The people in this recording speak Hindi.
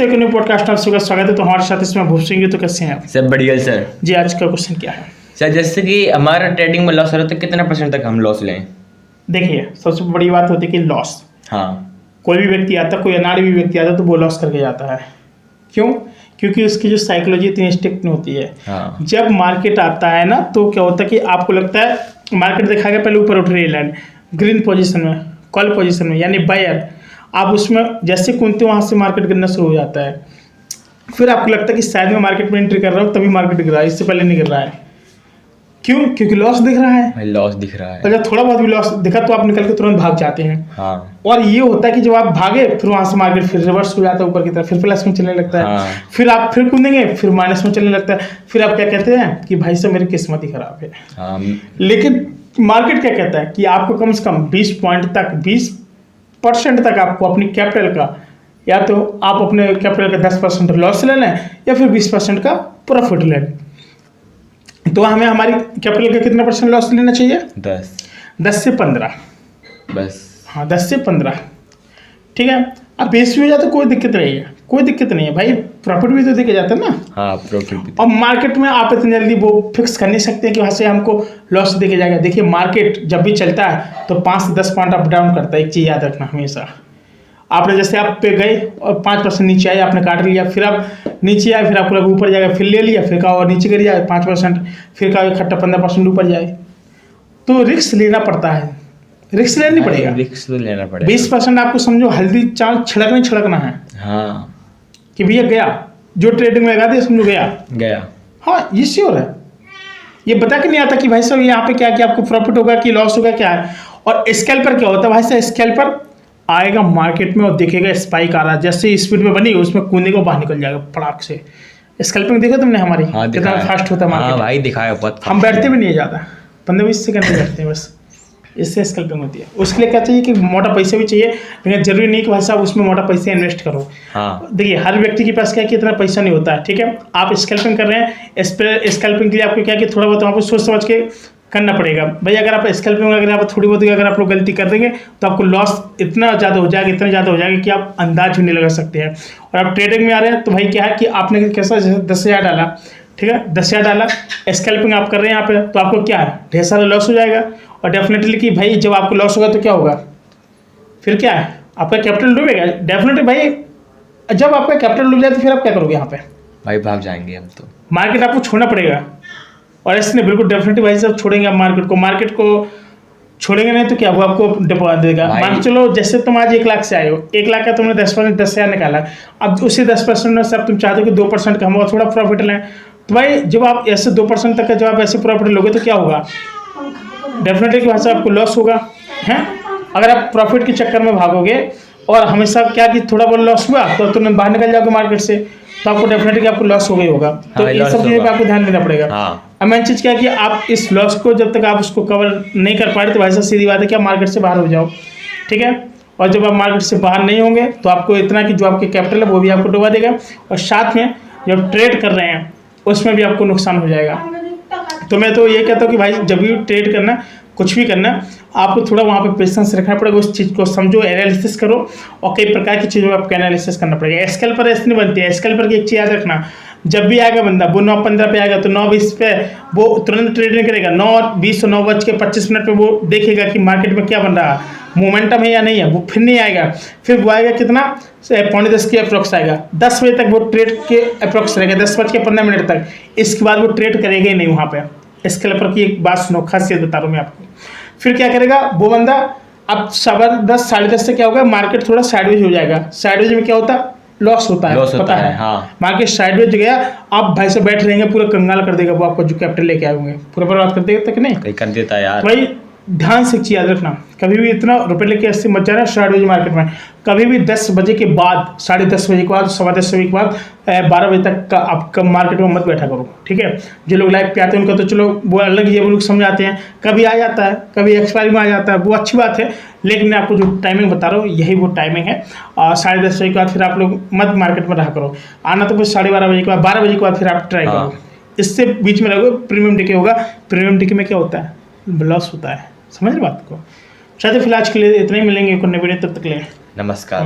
एक न्यू पॉडकास्ट आप सबका स्वागत है। तो हमारे साथ इसमें भूप सिंह, तो कैसे हैं आप? सब बढ़िया सर। जी, आज का क्वेश्चन क्या है सर? जैसे कि हमारा ट्रेडिंग में लॉस हो रहा है तो कितना % तक हम लॉस लें? देखिए, सबसे बड़ी बात होती है कि लॉस। हाँ, कोई भी व्यक्ति आता, कोई अनाड़ी भी व्यक्ति आता तो वो लॉस करके जाता है। क्यों? क्योंकि उसकी जो साइकोलॉजी इतनी स्ट्रिक्ट नहीं होती है। हाँ। जब मार्केट आता है ना, तो क्या होता है कि आपको लगता है मार्केट देखा गया पहले ऊपर उठ रही है लाइन ग्रीन पोजीशन में, कॉल पोजीशन में, यानी बायर। आप उसमें जैसे कूदते वहाँ से मार्केट गिरना शुरू हो जाता है। फिर आपको लगता है कि शायद मैं मार्केट में एंट्री कर रहा हूँ तभी मार्केट गिर रहा है, इससे पहले नहीं गिर रहा है। क्यों? क्योंकि लॉस दिख रहा है। भाई लॉस दिख रहा है। और जब थोड़ा बहुत भी लॉस दिखा तो आप निकल के तुरंत भाग जाते हैं। हाँ। और ये होता है कि जब आप भागे फिर वहाँ से मार्केट फिर रिवर्स हो जाता है ऊपर की तरफ, फिर प्लस में चलने लगता है। हाँ। फिर आप फिर कूदेंगे, फिर माइनस में चलने लगता है। फिर आप क्या कहते हैं कि भाई साहब मेरी किस्मत ही खराब है। हाँ। लेकिन मार्केट क्या कहता है कि आपको कम से कम 20 पॉइंट तक, 20% तक आपको अपनी कैपिटल का, या तो आप अपने कैपिटल का 10% लॉस ले लें या फिर 20% का प्रॉफिट ले लें। तो हमें हमारी कैपिटल का कितना % लॉस लेना चाहिए? 10 से 15 बस। हाँ, 10 से 15, ठीक है। अब बेस भी हो जाता तो कोई दिक्कत नहीं है, कोई दिक्कत नहीं है भाई, प्रॉफिट भी तो देके जाता है ना। हाँ, प्रॉफिट भी। और मार्केट में आप इतनी जल्दी वो फिक्स कर नहीं सकते कि वहाँ से हमको लॉस देके जाएगा। देखिए, मार्केट जब भी चलता है तो 5 से 10 पॉइंट अप डाउन करता है। एक चीज़ याद रखना हमेशा। आपने जैसे आप पे गए और 5% नीचे आए, आपने काट लिया, फिर आप नीचे आए, फिर आपको लगा ऊपर जाएगा, फिर ले लिया, फिर कहा और नीचे गिर जाए 5%, फिर कहा इकट्ठा 15% ऊपर जाए, तो रिस्क लेना पड़ता है। रिस्क लेना नहीं पड़ेगा, रिस्क तो लेना पड़ेगा। 20% आपको समझो हल्दी चाल छिड़कना है। हाँ, कि भैया गया, जो ट्रेडिंग में लगा दिया समझो गया। हाँ, ये श्योर है। ये बता के नहीं आता कि भाई साहब यहाँ पे क्या क्या आपको प्रॉफिट होगा कि लॉस होगा, क्या है। और स्कैल्पर क्या होता है भाई साहब? स्कैल्पर आएगा मार्केट में और देखेगा स्पाइक आ रहा है, जैसे स्पीड में बनी उसमें कूदने को बाहर निकल जाएगा फटाक से। स्कैल्पिंग देखो तुमने हमारी? हाँ, कितना फास्ट होता है मार्केट। हाँ भाई, दिखाया बहुत। हम बैठते भी नहीं है ज़्यादा, 15-20 सेकंड में बैठते हैं बस, इससे स्कैल्पिंग होती है। उसके लिए क्या चाहिए कि मोटा पैसा भी चाहिए, लेकिन जरूरी नहीं कि भाई साहब उसमें मोटा पैसा इन्वेस्ट करो। हाँ। देखिए, हर व्यक्ति के पास क्या है कि इतना पैसा नहीं होता है, ठीक है। आप स्कैल्पिंग कर रहे हैं, इस पर स्कैल्पिंग के लिए आपको क्या कि थोड़ा बहुत आपको सोच समझ के करना पड़ेगा भाई। अगर आप स्कैल्पिंग अगर आप थोड़ी बहुत अगर आप लोग गलती कर देंगे तो आपको लॉस इतना ज़्यादा हो जाएगा, इतना ज़्यादा हो जाएगा कि आप अंदाज भी नहीं लगा सकते हैं। और आप ट्रेडिंग में आ रहे हैं तो भाई क्या है कि आपने कैसा जैसे 10,000 डाला, ठीक है, 10,000 डाला, स्कैल्पिंग आप कर रहे हैं यहाँ पे, तो आपको क्या है ढेर सारा लॉस हो जाएगा। और डेफिनेटली कि भाई जब आपको लॉस होगा तो क्या होगा, फिर क्या है, आपका कैपिटल डूबेगा डेफिनेटली भाई। जब आपका कैपिटल डूब जाए तो फिर आप क्या करोगे यहाँ पे? भाई भाग जाएंगे हम तो, मार्केट आपको छोड़ना पड़ेगा। और इसने बिल्कुल डेफिनेटली भाई साहब छोड़ेंगे आप मार्केट को छोड़ेंगे नहीं तो क्या हुआ, आपको डिपॉजिट देगा। मान चलो जैसे तुम आज 1 लाख से आए हो, 1 लाख का तुमने 10% 10,000 निकाला, अब उसी 10% में सब तुम चाहते हो कि 2% का हम थोड़ा प्रॉफिट लें। तो भाई जब आप ऐसे 2% तक का जब आप ऐसे प्रॉफिट लोगे तो क्या होगा, डेफिनेटली कि भाई साहब आपको लॉस होगा है। अगर आप प्रॉफिट के चक्कर में भागोगे और हमेशा क्या कि थोड़ा बहुत लॉस हुआ तो तुम बाहर निकल जाओगे मार्केट से, तो आपको डेफिनेटली आपको लॉस हो गई होगा। तो इन सब चीज़ों पे आपको ध्यान देना पड़ेगा। अब मेन चीज़ क्या है कि आप इस लॉस को जब तक आप उसको कवर नहीं कर पा रहे तो भाई साहब सीधी बात है कि आप मार्केट से बाहर हो जाओ, ठीक है। और जब आप मार्केट से बाहर नहीं होंगे तो आपको इतना कि जो आपके कैपिटल है वो भी आपको डुबा देगा, और साथ में जब ट्रेड कर रहे हैं उसमें भी आपको नुकसान हो जाएगा। तो मैं तो ये कहता हूँ कि भाई जब भी ट्रेड करना, कुछ भी करना, आपको थोड़ा वहाँ पे पेशेंस रखना पड़ेगा। उस चीज़ को समझो, एनालिसिस करो, और कई प्रकार की चीज़ों में आपको एनालिसिस करना पड़ेगा। स्कैल्पर ऐसे नहीं बनती है। स्कैल्पर की एक चीज़ याद रखना, जब भी आएगा बंदा वो 9:15 पे आएगा तो 9:20 पे वो तुरंत ट्रेड नहीं करेगा। 9:20 और 9:25 पे वो देखेगा कि मार्केट में क्या बन रहा है, मोमेंटम है या नहीं है, वो फिर नहीं आएगा। फिर वो आएगा कितना, 9:45 के अप्रॉक्स आएगा, 10 बजे तक वो ट्रेड के अप्रॉक्स रहेगा, 10:15 तक। इसके बाद वो ट्रेड करेगा ही नहीं वहाँ पे। स्कैल्पर की एक बात सुनो, खासियत बता रहा हूँ मैं आपको। फिर क्या करेगा वो बंदा, अब 10:15 साढ़े 10 से क्या होगा, मार्केट थोड़ा साइडवेज हो जाएगा। साइडवेज में क्या होता है, लॉस होता है, पता है। हाँ। मार्केट साइडवेज गया, आप भाई से बैठ रहेंगे, पूरा कंगाल कर देगा वो आपको, जो कैपिटल लेके आए होंगे पूरा बर्बाद कर देगा तक नहीं कर देता है यार। भाई ध्यान से एक चीज़ याद रखना, कभी भी इतना रुपए लेके ऐसे मत जाना साइडवेज मार्केट में। कभी भी 10 बजे के बाद, 10:30 बजे के बाद, 10:15 बजे के बाद 12 बजे तक का आप मार्केट में मत बैठा करो, ठीक है। जो लोग लाइव पे आते हैं उनका तो चलो वो अलग ही, वो लोग समझाते हैं, कभी आ जाता है, कभी एक्सपायरी में आ जाता है, वो अच्छी बात है। लेकिन मैं आपको जो टाइमिंग बता रहा हूँ यही वो टाइमिंग है। 10:30 बजे के बाद फिर आप लोग मत मार्केट में रहा करो। आना तो कुछ 12:30 बजे के बाद, 12 बजे के बाद फिर आप ट्राई करो। इससे बीच में रहोगे, प्रीमियम टिके होगा। प्रीमियम टिके में क्या होता है, लॉस होता है। समझ रहे बात को? शायद फिलहाल के लिए इतना ही, मिलेंगे एक नए वीडियो, तब तक के लिए नमस्कार।